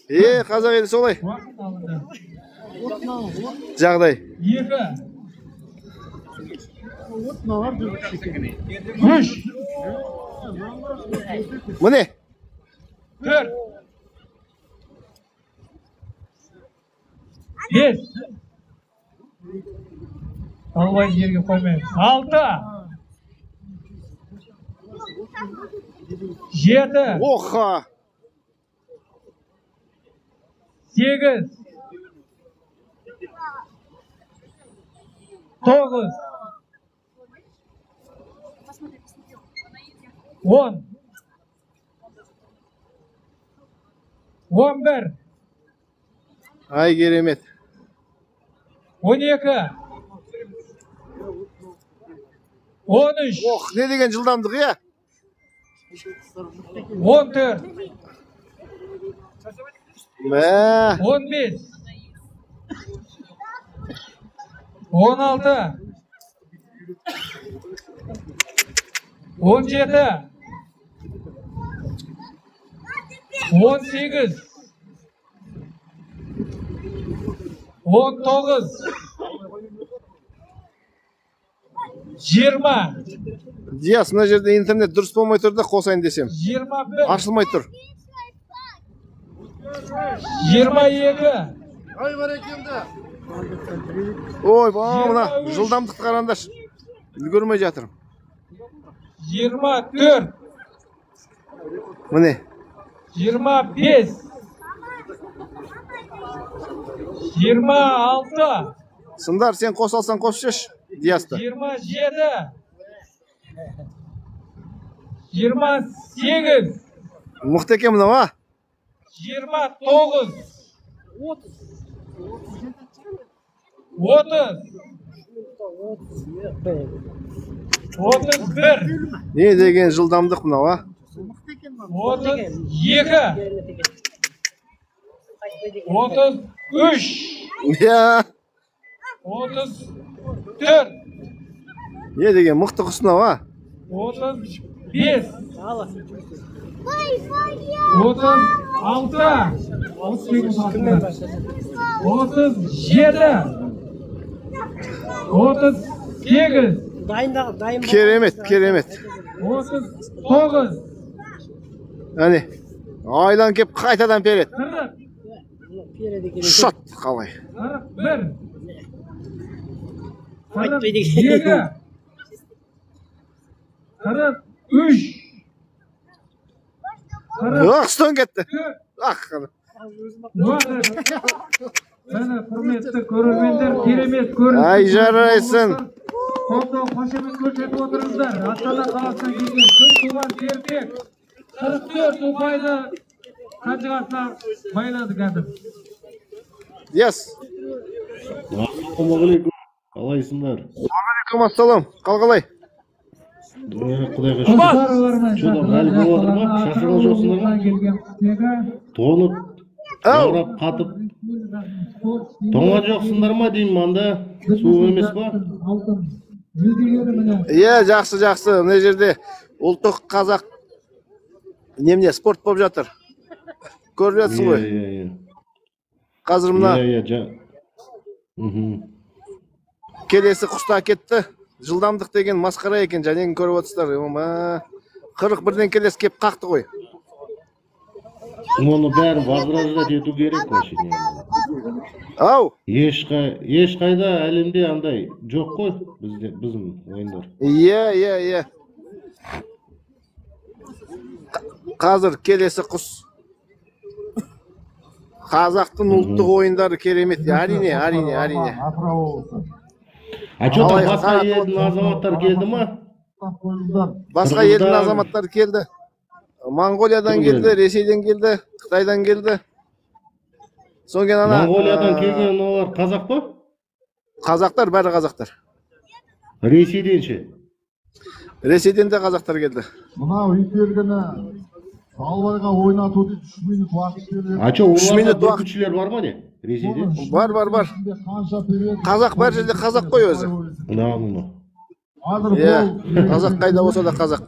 Қазақ елі солай. Жағдай. 2 3 Міне. 4 5 Албай жерге қоймаймыз. 6 7 Оха. 8 9 10 11 Ay керемет. 12 13 Ох, не деген жылдамдық, иә? 14 Мә. 15 16 17 18 19 20 Диас, мына жерде интернет дұрыс болмай тұр да қосайын десем. 21 Ашылмай тұр. 22 Ой, мына жылдамдықты қараңдаршы. Үлгермей жатырмын. 24 Міне. 25 26 Сындар, сен қосалсан қосшы. Диасты. 27 28 Мықты екен мынау, а? 29 30 31 Не деген жылдамдық мынау, а? 32 33 Иә. 34 Не деген мықты құс мынау, а? 35 38 Керемет, керемет. 39 Әне, айдан кеп қайтадан перет. 40 Шат, қалай. 41 42 43 Ақтан кетті. Ақ, Мәні құрметті көрермендер, керемет көрінді. Ай, жарайсың. Қолдау қошемет көрсетіп отырыңыздар. Астана қаласынан келген туған серпек 44 ұпайды қанжығасына байлады қазір. Диас. Ассалаумағалейкум. Қалайсыңдар? Алейкум ассалам. Қалай? Құдайға шүкір. Шодан әлі болып отыр ма? Шашырған жоқсыңдар ма? Тонып, жаурап, қатып. Тоңған жоқсыңдар ма деймін, анда суық емес па? Иә, жақсы, жақсы. Мына жерде ұлттық қазақ немене спорт болып жатыр. Көріп жатсың ғой? Қазір мына келесі құста кетті. Жылдамдық деген масқара екен, жәнегін көріп отырсыздар. 41-ден келесі кеп қақты ғой. Оны бәрі возвращать ету керек машине. Ау! Ешқайда әлемде андай жоқ қой біздің ойындар. Иә. Қазір келесі құс. Қазақтың ұлттық ойындары керемет. Әрине. А что-то басқа елдің азаматтар келді ма? Басқа елдің азаматтары келді. Монғолиядан келді, Ресейден келді, Қытайдан келді. Сонген ана... Монғолиядан келген олар қазақ па? Қазақтар, бәрі қазақтар. Ресейден ше? Ресейден де қазақтар келді. Мынау итергіні Албайға ойнату дейді 3 минут уақыт береді. А что, оларда бүркітшілер бар ма не? Ресейде? Бар. Қазақ бар жерде қазақ қой өзі. Мына. Қазақ қайда болса да қазақ.